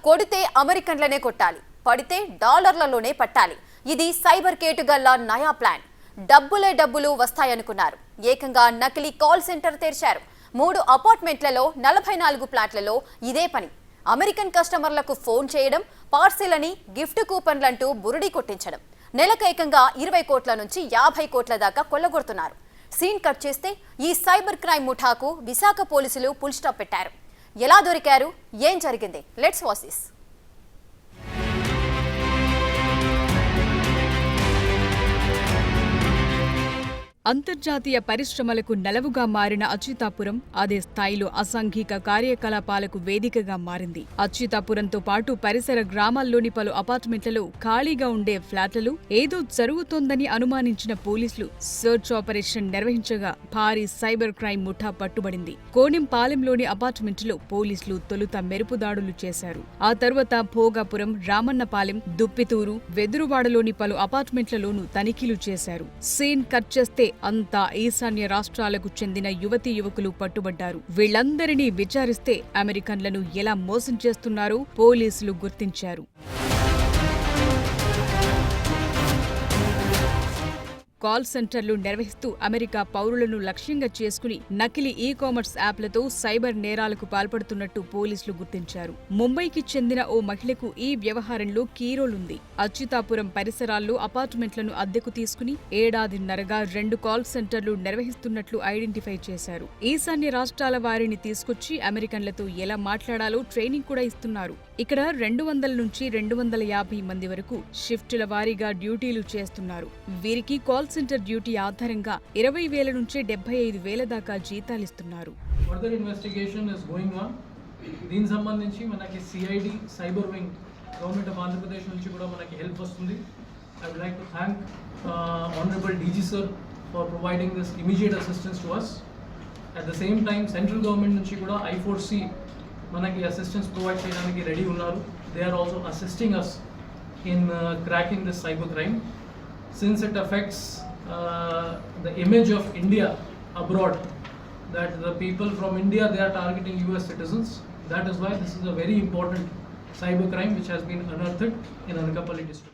కొడితే అమెరికన్లనే కొట్టాలి, పడితే డాలర్లలోనే పట్టాలి. ఇది సైబర్ కేటుగల్లా నయా ప్లాన్. డబ్బులే డబ్బులు వస్తాయనుకున్నారు. ఏకంగా నకిలీ కాల్ సెంటర్ తెరిచారు. 3 అపార్ట్మెంట్లలో 44 ఫ్లాట్లలో ఇదే పని. అమెరికన్ కస్టమర్లకు ఫోన్ చేయడం, పార్సిల్ అని గిఫ్ట్ కూపన్లంటూ బురుడి కొట్టించడం. నెలకు ఏకంగా 20 కోట్ల నుంచి 50 కోట్ల దాకా కొల్లగొడుతున్నారు. సీన్ కట్ చేస్తే ఈ సైబర్ క్రైమ్ ముఠాకు విశాఖ పోలీసులు ఫుల్ స్టాప్ పెట్టారు. ఎలా దొరికారు, ఏం జరిగింది? Let's watch this. అంతర్జాతీయ పరిశ్రమలకు నెలవుగా మారిన అచ్యుతాపురం అదే స్థాయిలో అసాంఘిక కార్యకలాపాలకు వేదికగా మారింది. అచ్యుతాపురంతో పాటు పరిసర గ్రామాల్లోని పలు అపార్ట్మెంట్లలో ఖాళీగా ఉండే ఫ్లాట్లలో ఏదో జరుగుతోందని అనుమానించిన పోలీసులు సర్చ్ ఆపరేషన్ నిర్వహించగా భారీ సైబర్ క్రైమ్ ముఠా పట్టుబడింది. కోణింపాలెంలోని అపార్ట్మెంట్లో పోలీసులు తొలుత మెరుపు దాడులు చేశారు. ఆ తర్వాత భోగాపురం, రామన్నపాలెం, దుప్పితూరు, వెదురువాడలోని పలు అపార్ట్మెంట్లలోనూ తనిఖీలు చేశారు. సీన్ కట్ చేస్తే అంతా ఈశాన్య రాష్ట్రాలకు చెందిన యువతీ యువకులు పట్టుబడ్డారు. వీళ్లందరినీ విచారిస్తే అమెరికన్లను ఎలా మోసం చేస్తున్నారో పోలీసులు గుర్తించారు. కాల్ సెంటర్లు నిర్వహిస్తూ అమెరికా పౌరులను లక్ష్యంగా చేసుకుని నకిలీ ఈ-కామర్స్ యాప్లతో సైబర్ నేరాలకు పాల్పడుతున్నట్టు పోలీసులు గుర్తించారు. ముంబైకి చెందిన ఓ మహిళకు ఈ వ్యవహారంలో కీరోలుంది. అచ్యుతాపురం పరిసరాల్లో అపార్ట్మెంట్లను అద్దెకు తీసుకుని ఏడాదిన్నరగా 2 కాల్ సెంటర్లు నిర్వహిస్తున్నట్లు ఐడెంటిఫై చేశారు. ఈశాన్య రాష్ట్రాల వారిని తీసుకొచ్చి అమెరికన్లతో ఎలా మాట్లాడాలో ట్రైనింగ్ కూడా ఇస్తున్నారు. ఇక్కడ 200 నుంచి 250 మంది వరకు షిఫ్టుల వారీగా డ్యూటీలు చేస్తున్నారు. వీరికి కాల్ సెంటర్ డ్యూటీ ఆధారంగా 20,000 నుంచి 75,000 దాకా జీతాలిస్తున్నారు. Further investigation is going on. దీనికి సంబంధించి మనకి CID cyber wing government of Andhra Pradesh నుంచి కూడా మనకి హెల్ప్ వస్తుంది. I would like to thank honourable DG sir for providing this immediate assistance to us. At the same time central government నుంచి కూడా I4C మనకి అసిస్టెన్స్ ప్రొవైడ్ చేయడానికి రెడీ ఉన్నారు. They are also assisting us in cracking this cyber crime. Since it affects the image of India abroad, that the people from India, they are targeting US citizens. That is why this is a very important cyber crime which has been unearthed in Anakapalli district.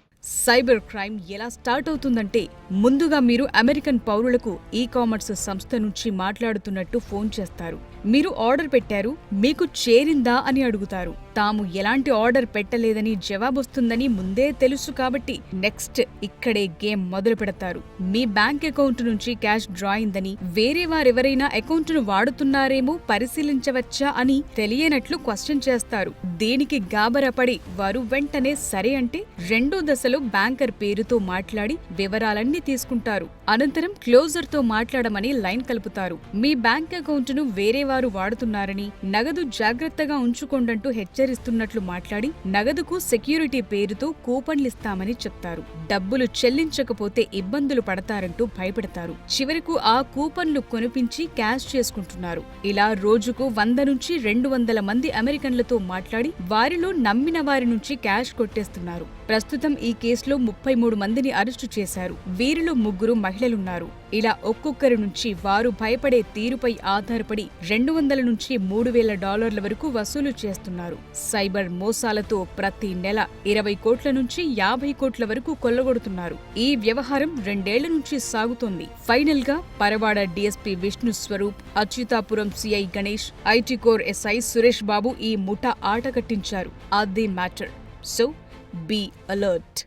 Cyber crime ఎలా start అవుతుందంటే ముందుగా మీరు American పౌరులకు e commerce సంస్థ నుంచి మాట్లాడుతున్నట్టు phone చేస్తారు. మీరు ఆర్డర్ పెట్టారు, మీకు చేరిందా అని అడుగుతారు. తాము ఎలాంటి ఆర్డర్ పెట్టలేదని జవాబొస్తుందని ముందే తెలుసు కాబట్టి నెక్స్ట్ ఇక్కడే గేమ్ మొదలు పెడతారు. మీ బ్యాంక్ అకౌంట్ నుంచి క్యాష్ డ్రా అయిందని, వేరే వారెవరైనా అకౌంట్ను వాడుతున్నారేమో పరిశీలించవచ్చా అని తెలియనట్లు క్వశ్చన్ చేస్తారు. దీనికి గాబరపడి వారు వెంటనే సరే అంటే రెండో దశలో బ్యాంకర్ పేరుతో మాట్లాడి వివరాలన్నీ తీసుకుంటారు. అనంతరం క్లోజర్తో మాట్లాడమని లైన్ కలుపుతారు. మీ బ్యాంక్ అకౌంట్ను వేరే వారు వాడుతున్నారని, నగదు జాగ్రత్తగా ఉంచుకోండంటూ హెచ్చరిస్తున్నట్లు మాట్లాడి నగదుకు సెక్యూరిటీ పేరుతో కూపన్లిస్తామని చెప్తారు. డబ్బులు చెల్లించకపోతే ఇబ్బందులు పడతారంటూ భయపెడతారు. చివరకు ఆ కూపన్లు కొనిపించి క్యాష్ చేసుకుంటున్నారు. ఇలా రోజుకు 100 నుంచి 200 మంది అమెరికన్లతో మాట్లాడి వారిలో నమ్మిన వారి నుంచి క్యాష్ కొట్టేస్తున్నారు. ప్రస్తుతం ఈ కేసులో 33 మందిని అరెస్టు చేశారు. వీరిలో 3 మహిళలున్నారు. ఇలా ఒక్కొక్కరి నుంచి వారు భయపడే తీరుపై ఆధారపడి $200 నుంచి $3,000 వరకు వసూలు చేస్తున్నారు. సైబర్ మోసాలతో ప్రతి నెల 20 కోట్ల నుంచి 50 కోట్ల వరకు కొల్లగొడుతున్నారు. ఈ వ్యవహారం 2 ఏళ్ల నుంచి సాగుతోంది. ఫైనల్ గా Paravada DSP Vishnu Swaroop, Achyutapuram CI Ganesh, IT core SI Suresh Babu ఈ ముఠా ఆట కట్టించారు. అది మ్యాటర్. So be alert.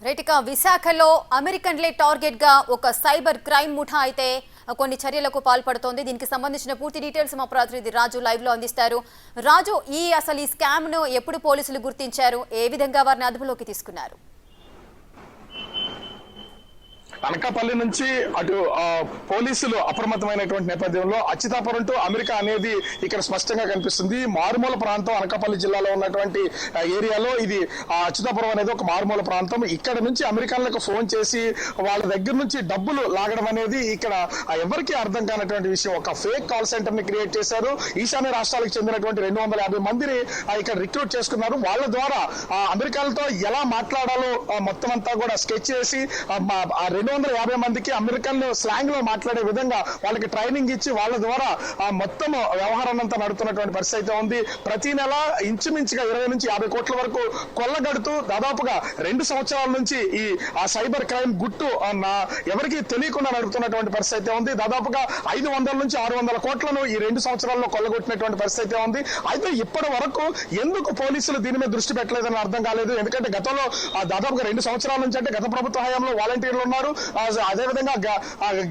రైట్గా విశాఖలో అమెరికన్లే టార్గెట్ గా ఒక సైబర్ క్రైమ్ ముఠా అయితే కొన్ని చర్యలకు పాల్పడుతోంది. దీనికి సంబంధించిన పూర్తి డీటెయిల్స్ మా ప్రతినిధి రాజు లైవ్ లో అందిస్తారు. రాజు, అసలు ఈ స్కామ్ ను ఎప్పుడు పోలీసులు గుర్తించారు? ఏ విధంగా వారిని అదుపులోకి తీసుకున్నారు? అనకాపల్లి నుంచి అటు పోలీసులు అప్రమత్తమైనటువంటి నేపథ్యంలో అచ్యుతాపురం టు అమెరికా అనేది ఇక్కడ స్పష్టంగా కనిపిస్తుంది. మారుమూల ప్రాంతం అనకాపల్లి జిల్లాలో ఉన్నటువంటి ఏరియాలో ఇది అచ్యుతాపురం అనేది ఒక మారుమూల ప్రాంతం. ఇక్కడ నుంచి అమెరికన్లకు ఫోన్ చేసి వాళ్ళ దగ్గర నుంచి డబ్బులు లాగడం అనేది ఇక్కడ ఎవరికి అర్థం కానటువంటి విషయం. ఒక ఫేక్ కాల్ సెంటర్ ని క్రియేట్ చేశారు. ఈశాన్య రాష్ట్రాలకు చెందినటువంటి 250 మందిని ఇక్కడ రిక్రూట్ చేసుకున్నారు. వాళ్ళ ద్వారా అమెరికాలతో ఎలా మాట్లాడాలో మొత్తం అంతా కూడా స్కెచ్ చేసి 250 మందికి అమెరికన్ స్లాంగ్ లో మాట్లాడే విధంగా వాళ్ళకి ట్రైనింగ్ ఇచ్చి వాళ్ళ ద్వారా ఆ మొత్తం వ్యవహారాన్ని అంతా నడుపుతున్నటువంటి పరిస్థితి అయితే ఉంది. ప్రతి నెల ఇంచుమించుగా 20 నుంచి 50 కోట్ల వరకు కొల్లగడుతూ దాదాపుగా 2 సంవత్సరాల నుంచి ఈ సైబర్ క్రైమ్ గుట్టు ఎవరికి తెలియకుండా నడుపుతున్నటువంటి పరిస్థితి అయితే ఉంది. దాదాపుగా 500 నుంచి 600 కోట్లను ఈ 2 సంవత్సరాల్లో కొల్లగొట్టినటువంటి పరిస్థితి అయితే ఉంది. అయితే ఇప్పటి వరకు ఎందుకు పోలీసులు దీని మీద దృష్టి పెట్టలేదని అర్థం కాలేదు. ఎందుకంటే గతంలో దాదాపుగా 2 సంవత్సరాల నుంచి అంటే గత ప్రభుత్వ హయాంలో వాలంటీర్లు ఉన్నారు, అదేవిధంగా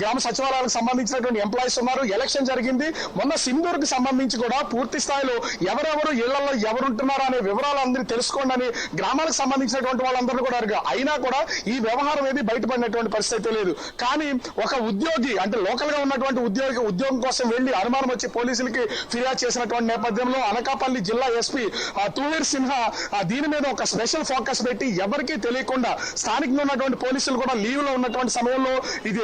గ్రామ సచివాలయాలకు సంబంధించినటువంటి ఎంప్లాయీస్ ఉన్నారు. ఎలక్షన్ జరిగింది మొన్న సింధూర్కి సంబంధించి కూడా పూర్తి స్థాయిలో ఎవరెవరు ఇళ్లలో ఎవరుంటున్నారో అనే వివరాలు అందరూ తెలుసుకోండి అని గ్రామాలకు సంబంధించినటువంటి వాళ్ళందరూ కూడా అడిగారు. అయినా కూడా ఈ వ్యవహారం ఏది బయటపడినటువంటి పరిస్థితి లేదు. కానీ ఒక ఉద్యోగి అంటే లోకల్ గా ఉన్నటువంటి ఉద్యోగం కోసం వెళ్లి అనుమానం వచ్చి పోలీసులకి ఫిర్యాదు చేసినటువంటి నేపథ్యంలో అనకాపల్లి జిల్లా ఎస్పీ తుహీర్ సిన్హా దీని మీద ఒక స్పెషల్ ఫోకస్ పెట్టి ఎవరికీ తెలియకుండా స్థానికంగా ఉన్నటువంటి పోలీసులు కూడా లీవ్ లో ఉన్నటువంటి సమయంలో ఇది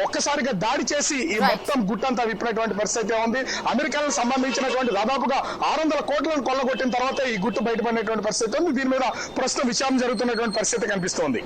ఒక్కసారిగా దాడి చేసి ఈ మొత్తం గుట్టంతా విప్పినటువంటి పరిస్థితి ఉంది. అమెరికాకు సంబంధించినటువంటి దాదాపుగా 600 కోట్లను కొల్లగొట్టిన తర్వాత ఈ గుట్టు బయటపడినటువంటి పరిస్థితి ఉంది. దీని మీద ప్రస్తుతం విచారణ జరుగుతున్నటువంటి పరిస్థితి కనిపిస్తోంది.